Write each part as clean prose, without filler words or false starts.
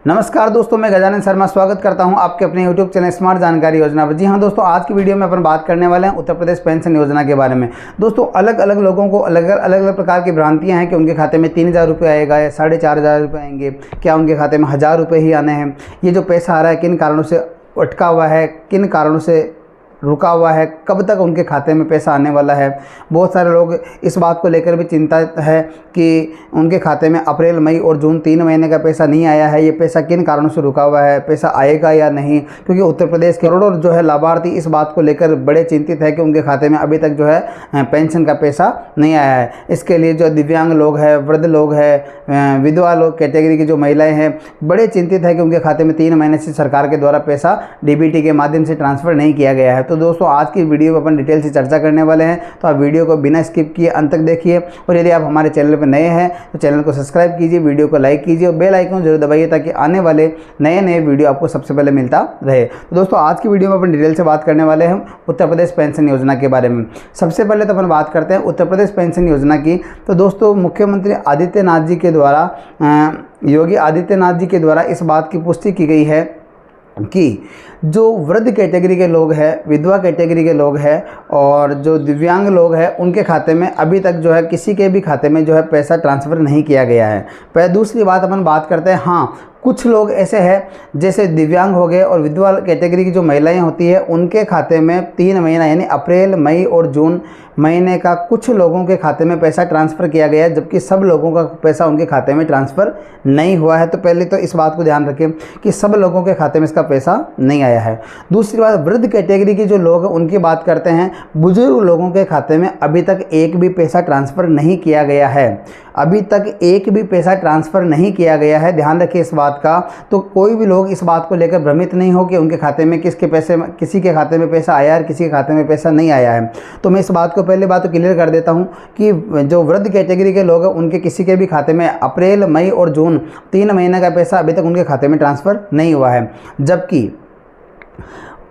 नमस्कार दोस्तों, मैं गजानन शर्मा स्वागत करता हूं आपके अपने YouTube चैनल स्मार्ट जानकारी योजना पर। जी हां दोस्तों, आज की वीडियो में अपन बात करने वाले हैं उत्तर प्रदेश पेंशन योजना के बारे में। दोस्तों, अलग अलग लोगों को अलग अलग प्रकार की भ्रांतियां हैं कि उनके खाते में 3,000 रुपये आएगा या 4,500 रुपये आएंगे, क्या उनके खाते में 1,000 रुपये ही आने हैं। ये जो पैसा आ रहा है किन कारणों से अटका हुआ है, किन कारणों से रुका हुआ है, कब तक उनके खाते में पैसा आने वाला है। बहुत सारे लोग इस बात को लेकर भी चिंतित है कि उनके खाते में अप्रैल, मई और जून 3 महीने का पैसा नहीं आया है। ये पैसा किन कारणों से रुका हुआ है, पैसा आएगा या नहीं, क्योंकि उत्तर प्रदेश के करोड़ों जो है लाभार्थी इस बात को लेकर बड़े चिंतित है कि उनके खाते में अभी तक जो है पेंशन का पैसा नहीं आया है। इसके लिए जो दिव्यांग लोग हैं, वृद्ध लोग हैं, विधवा लोग कैटेगरी की जो महिलाएँ हैं, बड़े चिंतित है कि उनके खाते में 3 महीने से सरकार के द्वारा पैसा DBT के माध्यम से ट्रांसफ़र नहीं किया गया है। तो दोस्तों, आज की वीडियो में अपन डिटेल से चर्चा करने वाले हैं, तो आप वीडियो को बिना स्किप किए अंत तक देखिए। और यदि आप हमारे चैनल पर नए हैं तो चैनल को सब्सक्राइब कीजिए, वीडियो को लाइक कीजिए और बेल आइकन जरूर दबाइए ताकि आने वाले नए वीडियो आपको सबसे पहले मिलता रहे। तो दोस्तों, आज की वीडियो में अपन डिटेल से बात करने वाले हैं उत्तर प्रदेश पेंशन योजना के बारे में। सबसे पहले तो अपन बात करते हैं उत्तर प्रदेश पेंशन योजना की। तो दोस्तों, मुख्यमंत्री आदित्यनाथ जी के द्वारा योगी आदित्यनाथ जी के द्वारा इस बात की पुष्टि की गई है कि जो वृद्ध कैटेगरी के लोग हैं, विधवा कैटेगरी के लोग हैं और जो दिव्यांग लोग हैं, उनके खाते में अभी तक जो है किसी के भी खाते में जो है पैसा ट्रांसफ़र नहीं किया गया है। पहले दूसरी बात अपन बात करते हैं, हाँ कुछ लोग ऐसे हैं जैसे दिव्यांग हो गए और विधवा कैटेगरी की जो महिलाएं होती है, उनके खाते में 3 महीना यानी अप्रैल, मई और जून महीने का कुछ लोगों के खाते में पैसा ट्रांसफ़र किया गया है, जबकि सब लोगों का पैसा उनके खाते में ट्रांसफ़र नहीं हुआ है। तो पहले तो इस बात को ध्यान रखें कि सब लोगों के खाते में इसका पैसा नहीं आया है। दूसरी बात, वृद्ध कैटेगरी की जो लोग हैं उनकी बात करते हैं। बुजुर्ग लोगों के खाते में अभी तक एक भी पैसा ट्रांसफ़र नहीं किया गया है, अभी तक एक भी पैसा ट्रांसफ़र नहीं किया गया है। ध्यान रखिए इस बात का। तो कोई भी लोग इस बात को लेकर भ्रमित नहीं हो कि उनके खाते में किसी के खाते में पैसा आया है, किसी के खाते में पैसा नहीं आया है। तो मैं इस बात को पहले बात तो क्लियर कर देता हूं कि जो वृद्ध कैटेगरी के लोग हैं उनके किसी के भी खाते में अप्रैल, मई और जून 3 महीने का पैसा अभी तक उनके खाते में ट्रांसफ़र नहीं हुआ है। जबकि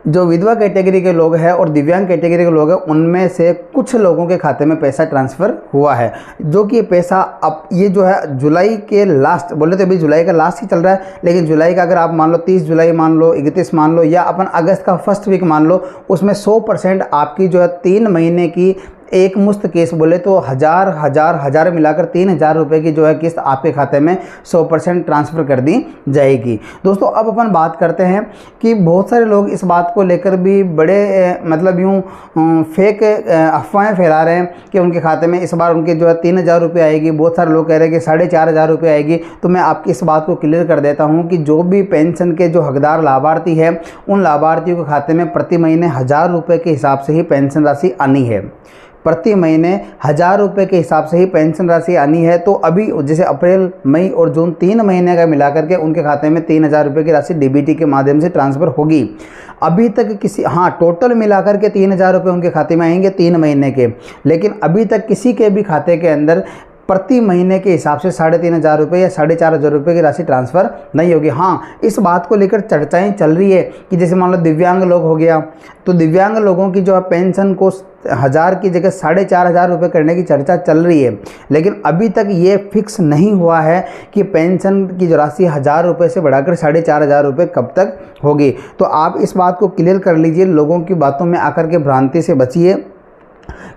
जो विधवा कैटेगरी के लोग हैं और दिव्यांग कैटेगरी के लोग हैं, उनमें से कुछ लोगों के खाते में पैसा ट्रांसफ़र हुआ है, जो कि पैसा अब ये जो है जुलाई के लास्ट, बोले तो अभी जुलाई का लास्ट ही चल रहा है, लेकिन जुलाई का अगर आप मान लो 30 जुलाई मान लो, 31 मान लो, या अपन अगस्त का फर्स्ट वीक मान लो, उसमें 100% आपकी जो है 3 महीने की एक मुश्त किस्त, बोले तो हज़ार मिलाकर 3,000 रुपये की जो है किस्त आपके खाते में 100% ट्रांसफ़र कर दी जाएगी। दोस्तों, अब अपन बात करते हैं कि बहुत सारे लोग इस बात को लेकर भी बड़े मतलब यूँ फेक अफवाहें फैला रहे हैं कि उनके खाते में इस बार उनके जो है 3,000 रुपये आएगी। बहुत सारे लोग कह रहे हैं कि 4,500 रुपये आएगी। तो मैं आपकी इस बात को क्लियर कर देता हूँ कि जो भी पेंशन के जो हकदार लाभार्थी है, उन लाभार्थियों के खाते में प्रति महीने 1,000 रुपये के हिसाब से ही पेंशन राशि आनी है। प्रति महीने 1,000 रुपये के हिसाब से ही पेंशन राशि आनी है। तो अभी जैसे अप्रैल, मई और जून 3 महीने का मिलाकर के उनके खाते में 3,000 रुपये की राशि DBT के माध्यम से ट्रांसफ़र होगी। अभी तक टोटल मिलाकर के 3,000 रुपये उनके खाते में आएंगे 3 महीने के, लेकिन अभी तक किसी के भी खाते के अंदर प्रति महीने के हिसाब से 3,500 रुपये या 4,500 रुपये की राशि ट्रांसफ़र नहीं होगी। हाँ, इस बात को लेकर चर्चाएं चल रही है कि जैसे मान लो दिव्यांग लोग हो गया, तो दिव्यांग लोगों की जो है पेंशन को 1,000 की जगह 4,500 रुपये करने की चर्चा चल रही है, लेकिन अभी तक ये फिक्स नहीं हुआ है कि पेंशन की जो राशि 1,000 रुपये से बढ़ाकर 4,500 रुपये कब तक होगी। तो आप इस बात को क्लियर कर लीजिए, लोगों की बातों में आकर के भ्रांति से बचिए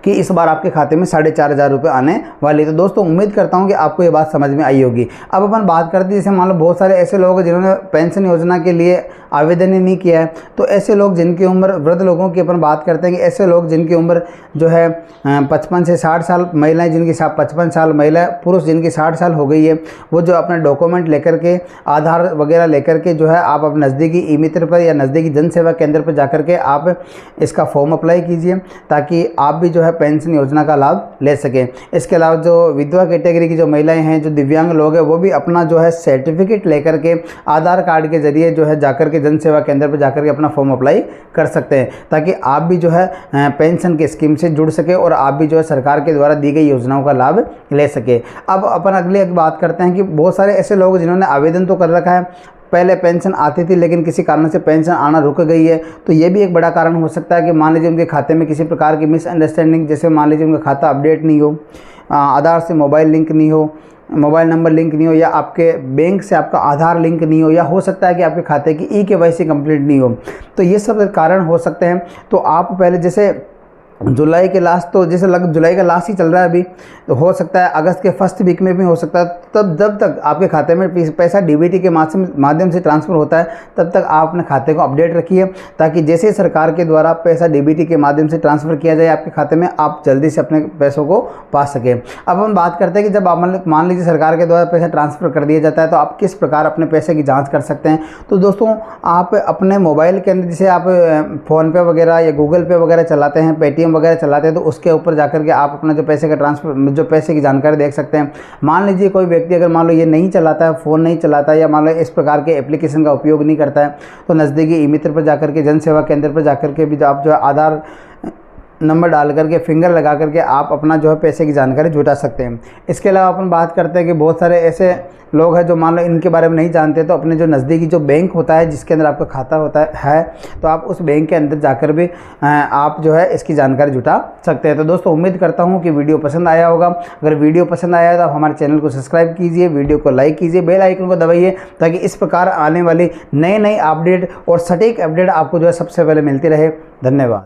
कि इस बार आपके खाते में 4,500 रुपये आने वाले। तो दोस्तों, उम्मीद करता हूं कि आपको ये बात समझ में आई होगी। अब अपन बात करते हैं, जैसे मान लो बहुत सारे ऐसे लोग हैं जिन्होंने पेंशन योजना के लिए आवेदन ही नहीं किया है। तो ऐसे लोग जिनकी उम्र, वृद्ध लोगों की अपन बात करते हैं कि ऐसे लोग जिनकी उम्र जो है 55 से 60 साल, महिलाएं जिनकी 55 साल, महिला पुरुष जिनकी 60 साल हो गई है, वो जो अपने डॉक्यूमेंट लेकर के, आधार वगैरह लेकर के जो है आप अपने नज़दीकी ई मित्र पर या नज़दीकी जन सेवा केंद्र पर जाकर के आप इसका फॉर्म अप्लाई कीजिए, ताकि आप भी जो है पेंशन योजना का लाभ ले सकें। इसके अलावा जो विधवा कैटेगरी की जो महिलाएं हैं, जो दिव्यांग लोग हैं, वो भी अपना जो है सर्टिफिकेट लेकर के आधार कार्ड के ज़रिए जो है जाकर के जन सेवा केंद्र पर जाकर के अपना फॉर्म अप्लाई कर सकते हैं, ताकि आप भी जो है पेंशन की स्कीम से जुड़ सके और आप भी जो है सरकार के द्वारा दी गई योजनाओं का लाभ ले सके। अब अपन अगली बात करते हैं कि बहुत सारे ऐसे लोग जिन्होंने आवेदन तो कर रखा है, पहले पेंशन आती थी लेकिन किसी कारण से पेंशन आना रुक गई है, तो ये भी एक बड़ा कारण हो सकता है कि मान लीजिए उनके खाते में किसी प्रकार की मिसअंडरस्टैंडिंग, जैसे मान लीजिए उनका खाता अपडेट नहीं हो, आधार से मोबाइल लिंक नहीं हो, मोबाइल नंबर लिंक नहीं हो, या आपके बैंक से आपका आधार लिंक नहीं हो, या हो सकता है कि आपके खाते की KYC कंप्लीट नहीं हो। तो ये सब कारण हो सकते हैं। तो आप पहले जैसे जुलाई के लास्ट, तो जैसे जुलाई का लास्ट ही चल रहा है अभी, तो हो सकता है अगस्त के फर्स्ट वीक में भी हो सकता है। तब जब तक आपके खाते में पैसा DBT के माध्यम से ट्रांसफ़र होता है, तब तक आप अपने खाते को अपडेट रखिए, ताकि जैसे सरकार के द्वारा पैसा DBT के माध्यम से ट्रांसफ़र किया जाए आपके खाते में, आप जल्दी से अपने पैसों को पा सकें। अब हम बात करते हैं कि जब आप मान लीजिए सरकार के द्वारा पैसा ट्रांसफ़र कर दिया जाता है, तो आप किस प्रकार अपने पैसे की जाँच कर सकते हैं। तो दोस्तों, आप अपने मोबाइल के अंदर, जैसे आप फ़ोनपे वगैरह या गूगल पे वगैरह चलाते हैं, पेटीएम वगैरह चलाते हैं, तो उसके ऊपर जाकर के आप अपना जो पैसे का ट्रांसफ़र, जो पैसे की जानकारी देख सकते हैं। मान लीजिए कोई व्यक्ति अगर मान लो ये नहीं चलाता है, फ़ोन नहीं चलाता है, या मान लो इस प्रकार के एप्लीकेशन का उपयोग नहीं करता है, तो नज़दीकी ई-मित्र पर जाकर के, जन सेवा केंद्र पर जाकर के भी आप जो है आधार नंबर डाल करके, फिंगर लगा करके आप अपना जो है पैसे की जानकारी जुटा सकते हैं। इसके अलावा अपन बात करते हैं कि बहुत सारे ऐसे लोग हैं जो मान लो इनके बारे में नहीं जानते, तो अपने जो नज़दीकी जो बैंक होता है जिसके अंदर आपका खाता होता है, तो आप उस बैंक के अंदर जाकर भी आप जो है इसकी जानकारी जुटा सकते हैं। तो दोस्तों, उम्मीद करता हूँ कि वीडियो पसंद आया होगा। अगर वीडियो पसंद आया तो आप हमारे चैनल को सब्सक्राइब कीजिए, वीडियो को लाइक कीजिए, बेल आइकन को दबाइए, ताकि इस प्रकार आने वाली नई अपडेट और सटीक अपडेट आपको जो है सबसे पहले मिलती रहे। धन्यवाद।